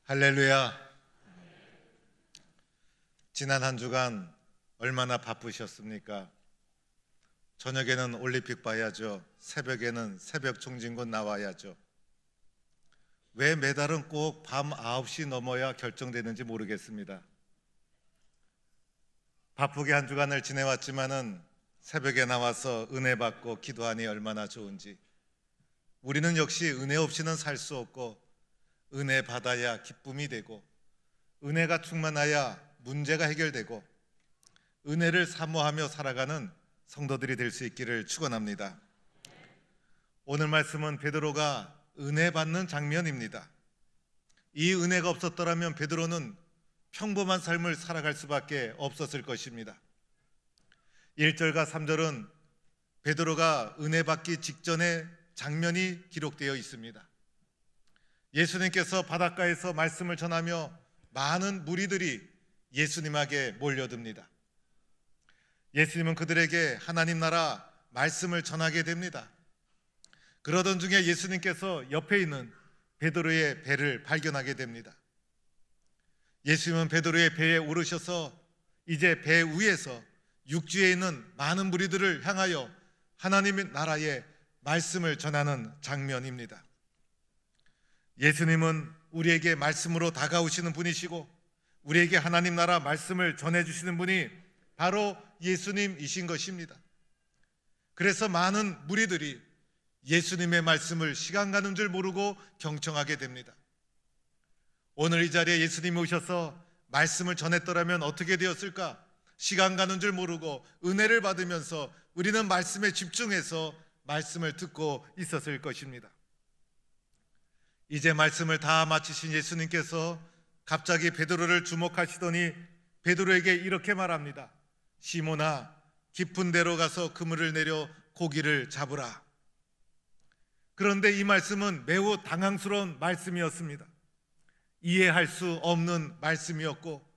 할렐루야. 지난 한 주간 얼마나 바쁘셨습니까? 저녁에는 올림픽 봐야죠. 새벽에는 새벽 총진군 나와야죠. 왜 메달은 꼭 밤 9시 넘어야 결정되는지 모르겠습니다. 바쁘게 한 주간을 지내왔지만은 새벽에 나와서 은혜 받고 기도하니 얼마나 좋은지. 우리는 역시 은혜 없이는 살 수 없고, 은혜 받아야 기쁨이 되고, 은혜가 충만하야 문제가 해결되고, 은혜를 사모하며 살아가는 성도들이 될 수 있기를 축원합니다. 오늘 말씀은 베드로가 은혜 받는 장면입니다. 이 은혜가 없었더라면 베드로는 평범한 삶을 살아갈 수밖에 없었을 것입니다. 1절과 3절은 베드로가 은혜 받기 직전의 장면이 기록되어 있습니다. 예수님께서 바닷가에서 말씀을 전하며 많은 무리들이 예수님에게 몰려듭니다. 예수님은 그들에게 하나님 나라 말씀을 전하게 됩니다. 그러던 중에 예수님께서 옆에 있는 베드로의 배를 발견하게 됩니다. 예수님은 베드로의 배에 오르셔서 이제 배 위에서 육지에 있는 많은 무리들을 향하여 하나님의 나라의 말씀을 전하는 장면입니다. 예수님은 우리에게 말씀으로 다가오시는 분이시고, 우리에게 하나님 나라 말씀을 전해주시는 분이 바로 예수님이신 것입니다. 그래서 많은 무리들이 예수님의 말씀을 시간 가는 줄 모르고 경청하게 됩니다. 오늘 이 자리에 예수님이 오셔서 말씀을 전했더라면 어떻게 되었을까? 시간 가는 줄 모르고 은혜를 받으면서 우리는 말씀에 집중해서 말씀을 듣고 있었을 것입니다. 이제 말씀을 다 마치신 예수님께서 갑자기 베드로를 주목하시더니 베드로에게 이렇게 말합니다. 시몬아, 깊은 데로 가서 그물을 내려 고기를 잡으라. 그런데 이 말씀은 매우 당황스러운 말씀이었습니다. 이해할 수 없는 말씀이었고,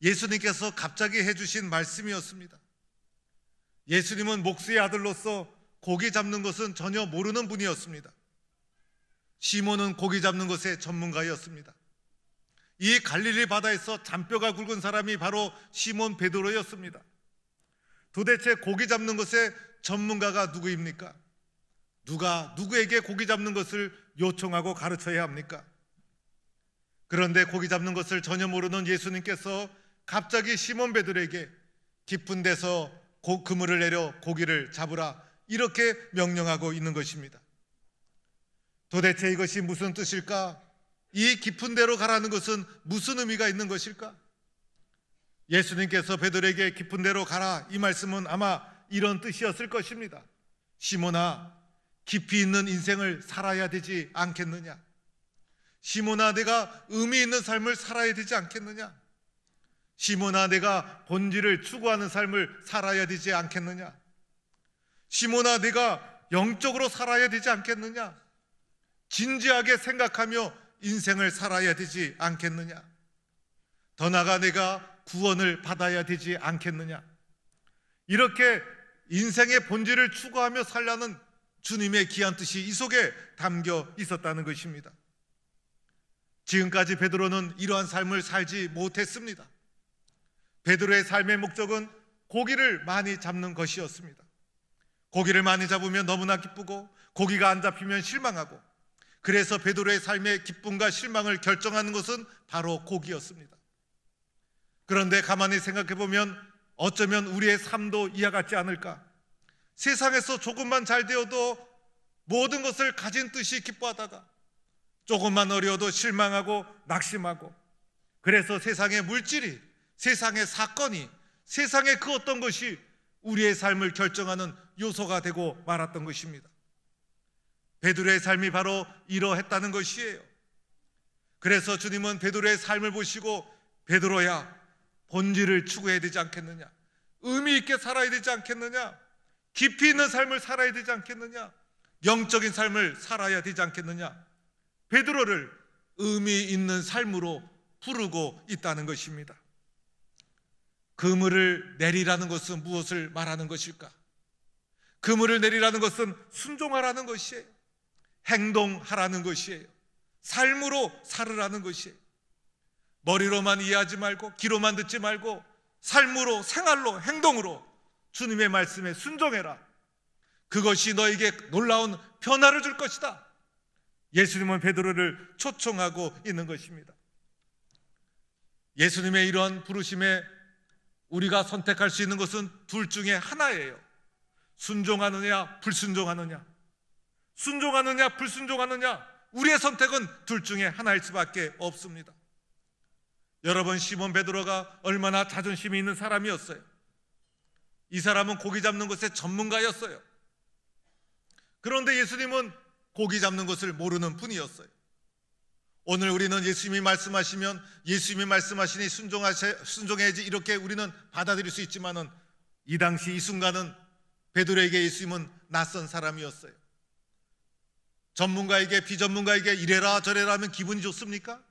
예수님께서 갑자기 해주신 말씀이었습니다. 예수님은 목수의 아들로서 고기 잡는 것은 전혀 모르는 분이었습니다. 시몬은 고기 잡는 것의 전문가였습니다. 이 갈릴리 바다에서 잔뼈가 굵은 사람이 바로 시몬 베드로였습니다. 도대체 고기 잡는 것의 전문가가 누구입니까? 누가 누구에게 고기 잡는 것을 요청하고 가르쳐야 합니까? 그런데 고기 잡는 것을 전혀 모르는 예수님께서 갑자기 시몬 베드로에게 깊은 데서 그물을 내려 고기를 잡으라, 이렇게 명령하고 있는 것입니다. 도대체 이것이 무슨 뜻일까? 이 깊은 데로 가라는 것은 무슨 의미가 있는 것일까? 예수님께서 베드로에게 깊은 데로 가라, 이 말씀은 아마 이런 뜻이었을 것입니다. 시몬아, 깊이 있는 인생을 살아야 되지 않겠느냐? 시몬아, 내가 의미 있는 삶을 살아야 되지 않겠느냐? 시몬아, 내가 본질을 추구하는 삶을 살아야 되지 않겠느냐? 시몬아, 내가 영적으로 살아야 되지 않겠느냐? 진지하게 생각하며 인생을 살아야 되지 않겠느냐? 더 나아가 내가 구원을 받아야 되지 않겠느냐? 이렇게 인생의 본질을 추구하며 살라는 주님의 귀한 뜻이 이 속에 담겨 있었다는 것입니다. 지금까지 베드로는 이러한 삶을 살지 못했습니다. 베드로의 삶의 목적은 고기를 많이 잡는 것이었습니다. 고기를 많이 잡으면 너무나 기쁘고, 고기가 안 잡히면 실망하고, 그래서 베드로의 삶의 기쁨과 실망을 결정하는 것은 바로 고기였습니다. 그런데 가만히 생각해 보면 어쩌면 우리의 삶도 이와 같지 않을까? 세상에서 조금만 잘 되어도 모든 것을 가진 듯이 기뻐하다가 조금만 어려워도 실망하고 낙심하고, 그래서 세상의 물질이, 세상의 사건이, 세상의 그 어떤 것이 우리의 삶을 결정하는 요소가 되고 말았던 것입니다. 베드로의 삶이 바로 이러했다는 것이에요. 그래서 주님은 베드로의 삶을 보시고, 베드로야, 본질을 추구해야 되지 않겠느냐? 의미 있게 살아야 되지 않겠느냐? 깊이 있는 삶을 살아야 되지 않겠느냐? 영적인 삶을 살아야 되지 않겠느냐? 베드로를 의미 있는 삶으로 부르고 있다는 것입니다. 그물을 내리라는 것은 무엇을 말하는 것일까? 그물을 내리라는 것은 순종하라는 것이에요. 행동하라는 것이에요. 삶으로 살으라는 것이에요. 머리로만 이해하지 말고 귀로만 듣지 말고 삶으로, 생활로, 행동으로 주님의 말씀에 순종해라. 그것이 너에게 놀라운 변화를 줄 것이다. 예수님은 베드로를 초청하고 있는 것입니다. 예수님의 이러한 부르심에 우리가 선택할 수 있는 것은 둘 중에 하나예요. 순종하느냐 불순종하느냐. 순종하느냐 불순종하느냐. 우리의 선택은 둘 중에 하나일 수밖에 없습니다. 여러분, 시몬 베드로가 얼마나 자존심이 있는 사람이었어요. 이 사람은 고기 잡는 것의 전문가였어요. 그런데 예수님은 고기 잡는 것을 모르는 분이었어요. 오늘 우리는 예수님이 말씀하시면 예수님이 말씀하시니 순종해야지 이렇게 우리는 받아들일 수 있지만은 이 당시 이 순간은 베드로에게 예수님은 낯선 사람이었어요. 전문가에게 비전문가에게 이래라 저래라 하면 기분이 좋습니까?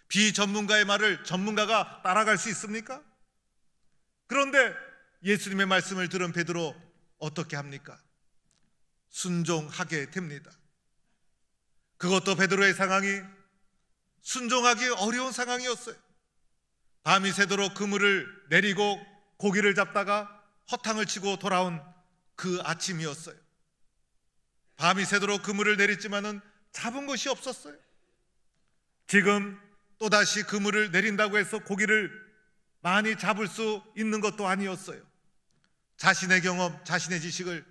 비전문가의 말을 전문가가 따라갈 수 있습니까? 그런데 예수님의 말씀을 들은 베드로 어떻게 합니까? 순종하게 됩니다. 그것도 베드로의 상황이 순종하기 어려운 상황이었어요. 밤이 새도록 그물을 내리고 고기를 잡다가 허탕을 치고 돌아온 그 아침이었어요. 밤이 새도록 그물을 내렸지만은 잡은 것이 없었어요. 지금 또다시 그물을 내린다고 해서 고기를 많이 잡을 수 있는 것도 아니었어요. 자신의 경험, 자신의 지식을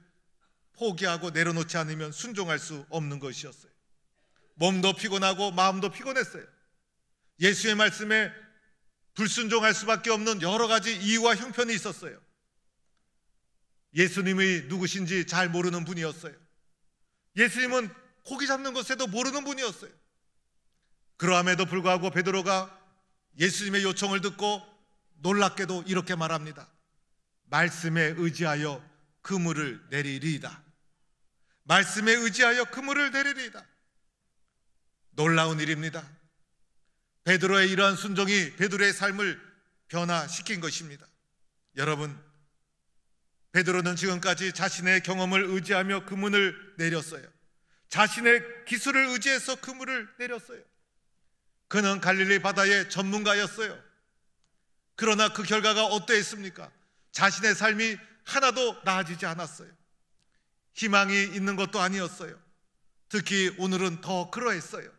포기하고 내려놓지 않으면 순종할 수 없는 것이었어요. 몸도 피곤하고 마음도 피곤했어요. 예수의 말씀에 불순종할 수밖에 없는 여러 가지 이유와 형편이 있었어요. 예수님이 누구신지 잘 모르는 분이었어요. 예수님은 고기 잡는 것에도 모르는 분이었어요. 그러함에도 불구하고 베드로가 예수님의 요청을 듣고 놀랍게도 이렇게 말합니다. 말씀에 의지하여 그물을 내리리이다. 말씀에 의지하여 그물을 내리리이다. 놀라운 일입니다. 베드로의 이러한 순종이 베드로의 삶을 변화시킨 것입니다. 여러분, 베드로는 지금까지 자신의 경험을 의지하며 그물을 내렸어요. 자신의 기술을 의지해서 그물을 내렸어요. 그는 갈릴리 바다의 전문가였어요. 그러나 그 결과가 어떠했습니까? 자신의 삶이 하나도 나아지지 않았어요. 희망이 있는 것도 아니었어요. 특히 오늘은 더 그러했어요.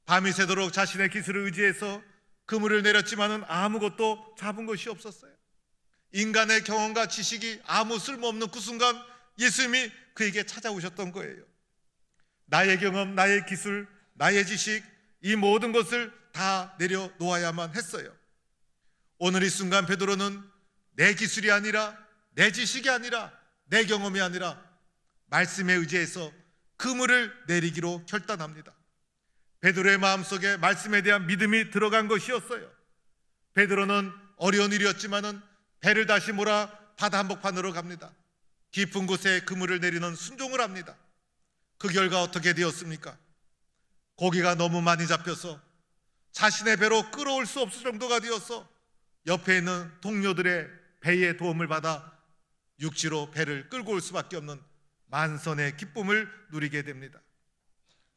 밤이 새도록 자신의 기술을 의지해서 그물을 내렸지만은 아무것도 잡은 것이 없었어요. 인간의 경험과 지식이 아무 쓸모없는 그 순간 예수님이 그에게 찾아오셨던 거예요. 나의 경험, 나의 기술, 나의 지식, 이 모든 것을 다 내려놓아야만 했어요. 오늘 이 순간 베드로는 내 기술이 아니라, 내 지식이 아니라, 내 경험이 아니라 말씀에 의지해서 그물을 내리기로 결단합니다. 베드로의 마음속에 말씀에 대한 믿음이 들어간 것이었어요. 베드로는 어려운 일이었지만은 배를 다시 몰아 바다 한복판으로 갑니다. 깊은 곳에 그물을 내리는 순종을 합니다. 그 결과 어떻게 되었습니까? 고기가 너무 많이 잡혀서 자신의 배로 끌어올 수 없을 정도가 되어서 옆에 있는 동료들의 배의 도움을 받아 육지로 배를 끌고 올 수밖에 없는 만선의 기쁨을 누리게 됩니다.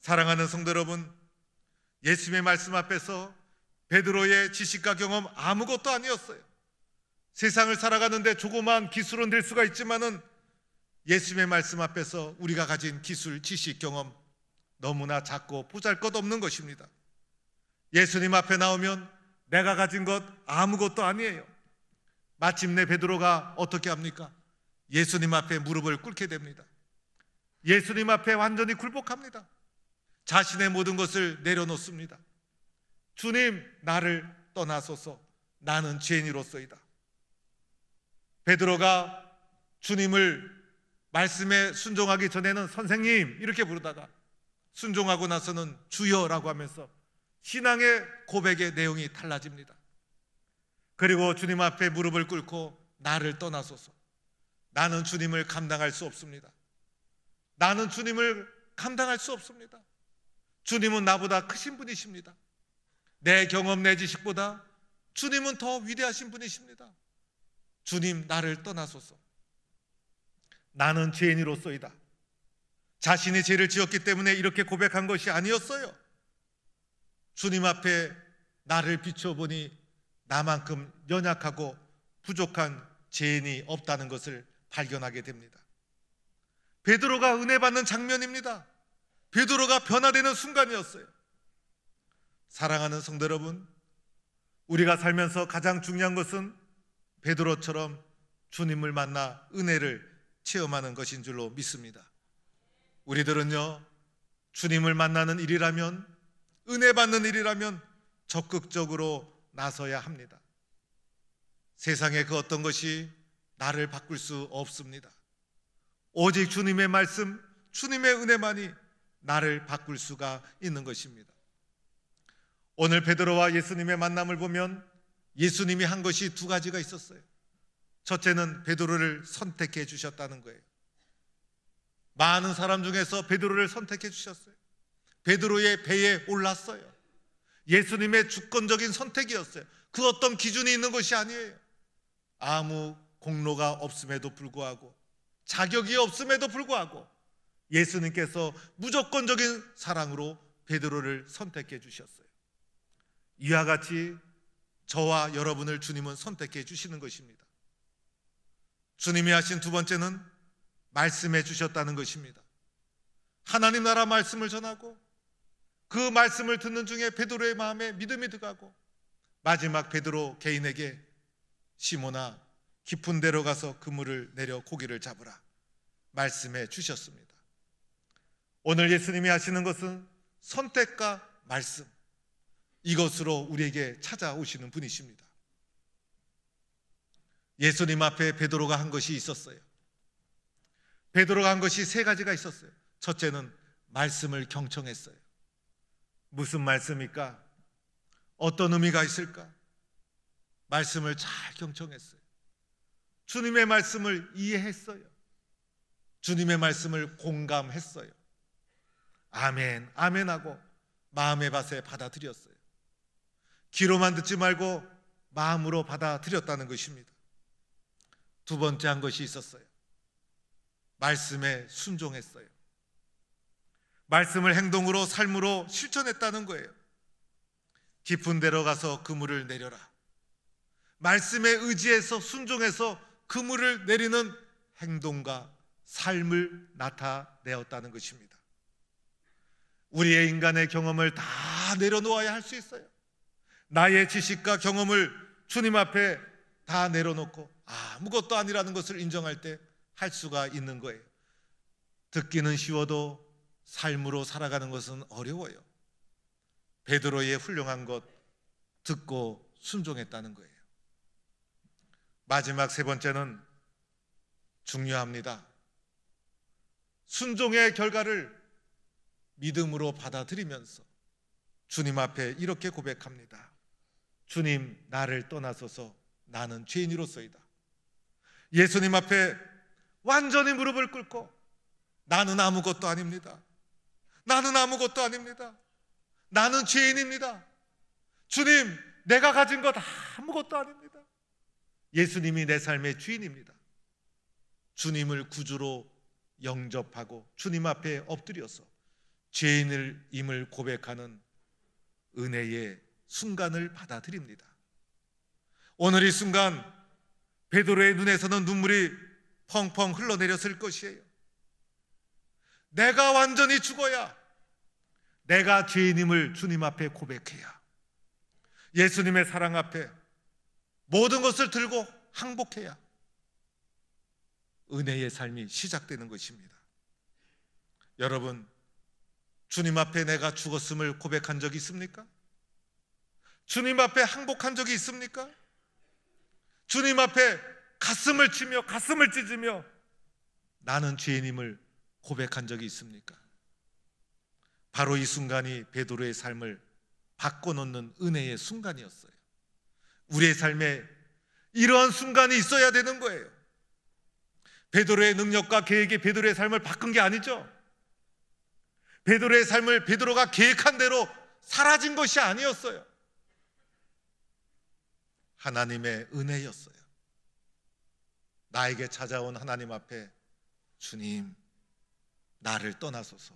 사랑하는 성도 여러분, 예수님의 말씀 앞에서 베드로의 지식과 경험 아무것도 아니었어요. 세상을 살아가는데 조그마한 기술은 될 수가 있지만은 예수님의 말씀 앞에서 우리가 가진 기술, 지식, 경험 너무나 작고 보잘것없는 것입니다. 예수님 앞에 나오면 내가 가진 것 아무것도 아니에요. 마침내 베드로가 어떻게 합니까? 예수님 앞에 무릎을 꿇게 됩니다. 예수님 앞에 완전히 굴복합니다. 자신의 모든 것을 내려놓습니다. 주님, 나를 떠나소서. 나는 죄인이로소이다. 베드로가 주님을 말씀에 순종하기 전에는 선생님 이렇게 부르다가 순종하고 나서는 주여라고 하면서 신앙의 고백의 내용이 달라집니다. 그리고 주님 앞에 무릎을 꿇고 나를 떠나소서. 나는 주님을 감당할 수 없습니다. 나는 주님을 감당할 수 없습니다. 주님은 나보다 크신 분이십니다. 내 경험, 내 지식보다 주님은 더 위대하신 분이십니다. 주님, 나를 떠나소서. 나는 죄인이로소이다. 자신이 죄를 지었기 때문에 이렇게 고백한 것이 아니었어요. 주님 앞에 나를 비춰보니 나만큼 연약하고 부족한 죄인이 없다는 것을 발견하게 됩니다. 베드로가 은혜 받는 장면입니다. 베드로가 변화되는 순간이었어요. 사랑하는 성도 여러분, 우리가 살면서 가장 중요한 것은 베드로처럼 주님을 만나 은혜를 체험하는 것인 줄로 믿습니다. 우리들은요, 주님을 만나는 일이라면, 은혜 받는 일이라면 적극적으로 나서야 합니다. 세상의 그 어떤 것이 나를 바꿀 수 없습니다. 오직 주님의 말씀, 주님의 은혜만이 나를 바꿀 수가 있는 것입니다. 오늘 베드로와 예수님의 만남을 보면 예수님이 한 것이 두 가지가 있었어요. 첫째는 베드로를 선택해 주셨다는 거예요. 많은 사람 중에서 베드로를 선택해 주셨어요. 베드로의 배에 올랐어요. 예수님의 주권적인 선택이었어요. 그 어떤 기준이 있는 것이 아니에요. 아무 공로가 없음에도 불구하고, 자격이 없음에도 불구하고 예수님께서 무조건적인 사랑으로 베드로를 선택해 주셨어요. 이와 같이 저와 여러분을 주님은 선택해 주시는 것입니다. 주님이 하신 두 번째는 말씀해 주셨다는 것입니다. 하나님 나라 말씀을 전하고 그 말씀을 듣는 중에 베드로의 마음에 믿음이 들어가고, 마지막 베드로 개인에게 시몬아, 깊은 데로 가서 그물을 내려 고기를 잡으라 말씀해 주셨습니다. 오늘 예수님이 하시는 것은 선택과 말씀, 이것으로 우리에게 찾아오시는 분이십니다. 예수님 앞에 베드로가 한 것이 있었어요. 베드로가 한 것이 세 가지가 있었어요. 첫째는 말씀을 경청했어요. 무슨 말씀일까? 어떤 의미가 있을까? 말씀을 잘 경청했어요. 주님의 말씀을 이해했어요. 주님의 말씀을 공감했어요. 아멘, 아멘하고 마음의 밭에 받아들였어요. 귀로만 듣지 말고 마음으로 받아들였다는 것입니다. 두 번째 한 것이 있었어요. 말씀에 순종했어요. 말씀을 행동으로, 삶으로 실천했다는 거예요. 깊은 데로 가서 그물을 내려라. 말씀에 의지해서 순종해서 그물을 내리는 행동과 삶을 나타내었다는 것입니다. 우리의 인간의 경험을 다 내려놓아야 할 수 있어요. 나의 지식과 경험을 주님 앞에 다 내려놓고 아무것도 아니라는 것을 인정할 때 할 수가 있는 거예요. 듣기는 쉬워도 삶으로 살아가는 것은 어려워요. 베드로의 훌륭한 것, 듣고 순종했다는 거예요. 마지막 세 번째는 중요합니다. 순종의 결과를 믿음으로 받아들이면서 주님 앞에 이렇게 고백합니다. 주님, 나를 떠나소서. 나는 죄인으로서이다. 예수님 앞에 완전히 무릎을 꿇고 나는 아무것도 아닙니다. 나는 아무것도 아닙니다. 나는 죄인입니다. 주님, 내가 가진 것 아무것도 아닙니다. 예수님이 내 삶의 주인입니다. 주님을 구주로 영접하고 주님 앞에 엎드려서 죄인임을 고백하는 은혜의 순간을 받아들입니다. 오늘 이 순간 베드로의 눈에서는 눈물이 펑펑 흘러내렸을 것이에요. 내가 완전히 죽어야, 내가 죄인임을 주님 앞에 고백해야, 예수님의 사랑 앞에 모든 것을 들고 항복해야 은혜의 삶이 시작되는 것입니다. 여러분, 주님 앞에 내가 죽었음을 고백한 적이 있습니까? 주님 앞에 항복한 적이 있습니까? 주님 앞에 가슴을 치며 가슴을 찢으며 나는 죄인임을 고백한 적이 있습니까? 바로 이 순간이 베드로의 삶을 바꿔놓는 은혜의 순간이었어요. 우리의 삶에 이러한 순간이 있어야 되는 거예요. 베드로의 능력과 계획이 베드로의 삶을 바꾼 게 아니죠. 베드로의 삶을 베드로가 계획한 대로 사라진 것이 아니었어요. 하나님의 은혜였어요. 나에게 찾아온 하나님 앞에 주님, 나를 떠나소서.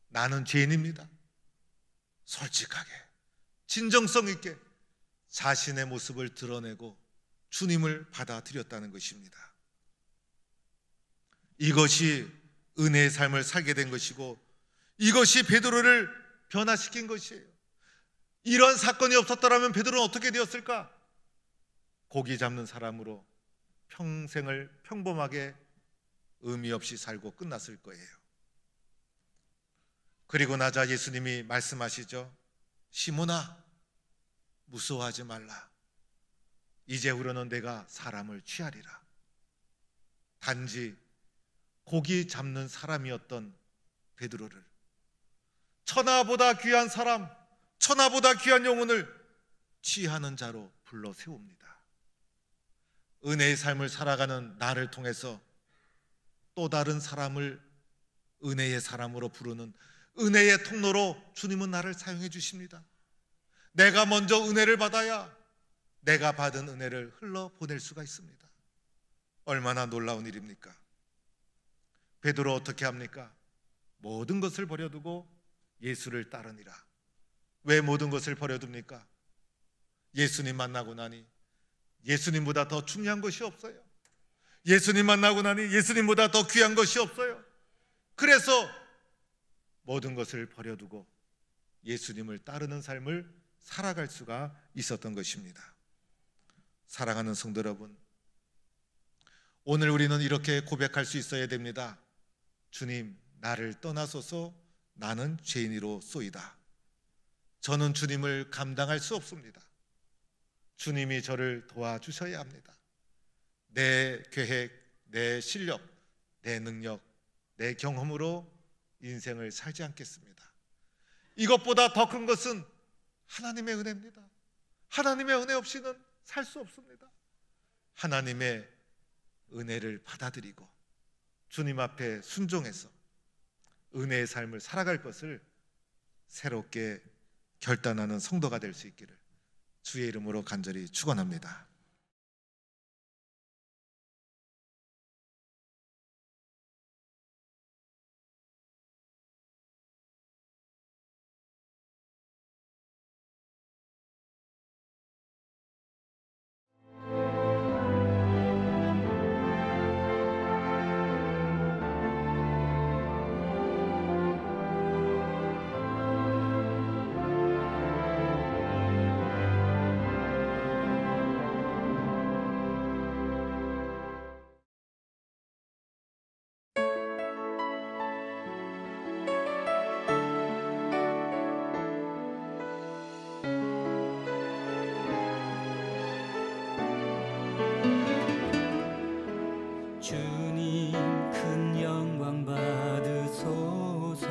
나는 죄인입니다. 솔직하게 진정성 있게 자신의 모습을 드러내고 주님을 받아들였다는 것입니다. 이것이 은혜의 삶을 살게 된 것이고, 이것이 베드로를 변화시킨 것이에요. 이런 사건이 없었더라면 베드로는 어떻게 되었을까? 고기 잡는 사람으로 평생을 평범하게 의미 없이 살고 끝났을 거예요. 그리고 나자 예수님이 말씀하시죠. 시몬아, 무서워하지 말라. 이제후로는 내가 사람을 취하리라. 단지 고기 잡는 사람이었던 베드로를 천하보다 귀한 사람, 천하보다 귀한 영혼을 취하는 자로 불러 세웁니다. 은혜의 삶을 살아가는 나를 통해서 또 다른 사람을 은혜의 사람으로 부르는 은혜의 통로로 주님은 나를 사용해 주십니다. 내가 먼저 은혜를 받아야 내가 받은 은혜를 흘러보낼 수가 있습니다. 얼마나 놀라운 일입니까? 베드로 어떻게 합니까? 모든 것을 버려두고 예수를 따르니라. 왜 모든 것을 버려둡니까? 예수님 만나고 나니 예수님보다 더 중요한 것이 없어요. 예수님 만나고 나니 예수님보다 더 귀한 것이 없어요. 그래서 모든 것을 버려두고 예수님을 따르는 삶을 살아갈 수가 있었던 것입니다. 사랑하는 성도 여러분, 오늘 우리는 이렇게 고백할 수 있어야 됩니다. 주님, 나를 떠나소서. 나는 죄인이로소이다. 저는 주님을 감당할 수 없습니다. 주님이 저를 도와주셔야 합니다. 내 계획, 내 실력, 내 능력, 내 경험으로 인생을 살지 않겠습니다. 이것보다 더 큰 것은 하나님의 은혜입니다. 하나님의 은혜 없이는 살 수 없습니다. 하나님의 은혜를 받아들이고 주님 앞에 순종해서 은혜의 삶을 살아갈 것을 새롭게 결단하는 성도가 될 수 있기를 주의 이름으로 간절히 축원합니다. 주님 큰 영광 받으소서.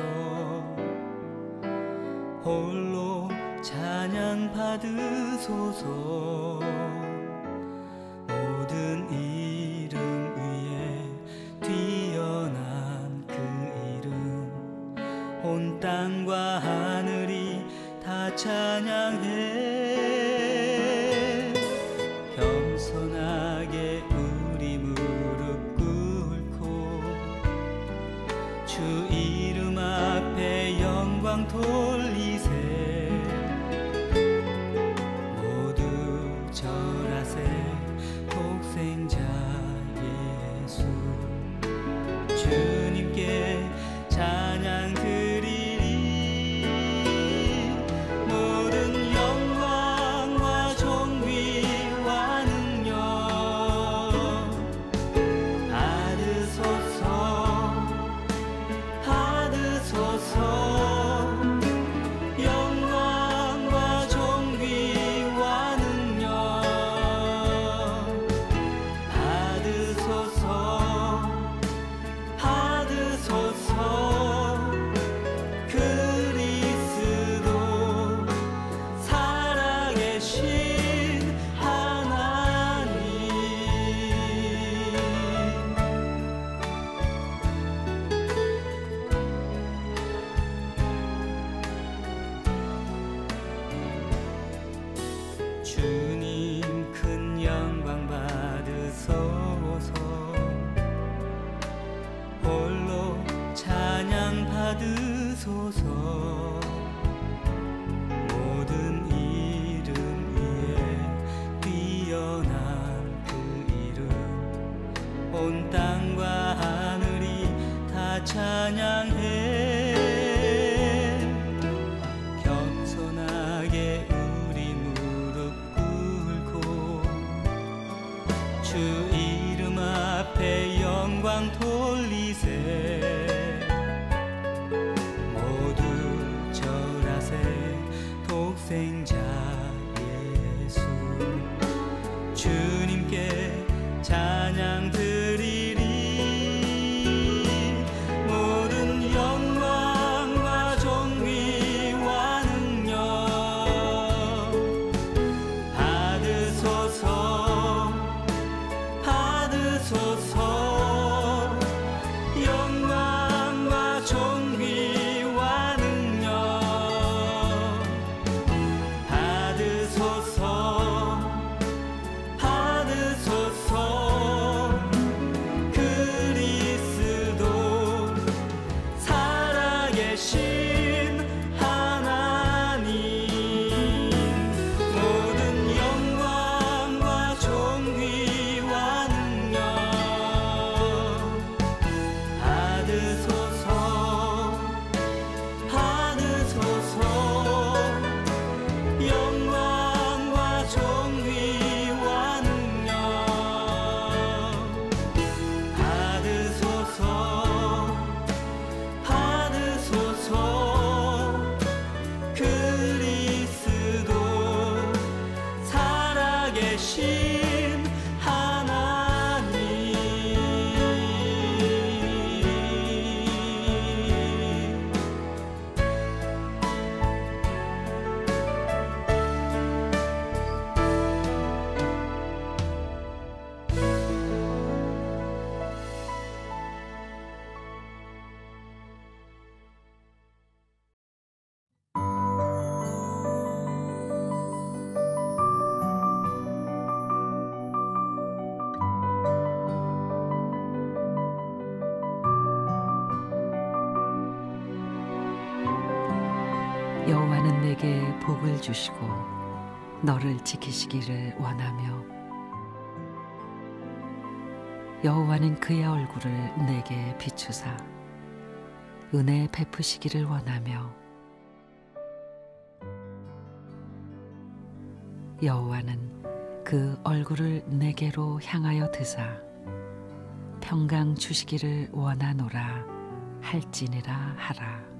홀로 찬양 받으소서. 모든 이름 위에 뛰어난 그 이름, 온 땅과 하늘이 다 찬양해. 겸손하게 우리 무릎 꿇고 주 이름 앞에 영광 돌리세. 모두 절하세. 독생자 예수 주님께 찬양 드리리. 모든 영광과 존귀와 능력 받으소서. 받으소서. 영광과 존귀와 능력 받으소서. 받으소서. 그리스도 살아계신 하나님. 주님 큰 영광 받으소서. 홀로 찬양 받으소서. 모든 온 땅과 하늘이 다 찬양해. 겸손하게 우리 무릎 꿇고 주 이름 앞에 영광 돌리세. 모두 절하세. 독생자 예수 주님께 찬양 드리리. 모든 영광과 존귀와 능력 받으소서. 받으소서. 영광과 존귀와 능력 받으소서. 받으소서. 그리스도 살아계신 하나님. 모든 영광과 존귀와 능력 받으소서. 받으소서. 영광과 존귀와 능력 받으소서. 받으소서. 그리스도 살아계신 하나님. 여호와는 내게 복을 주시고 너를 지키시기를 원하며 여호와는 그의 얼굴을 내게 비추사 은혜 베푸시기를 원하며 여호와는 그 얼굴을 내게로 향하여 드사 평강 주시기를 원하노라 할지니라 하라.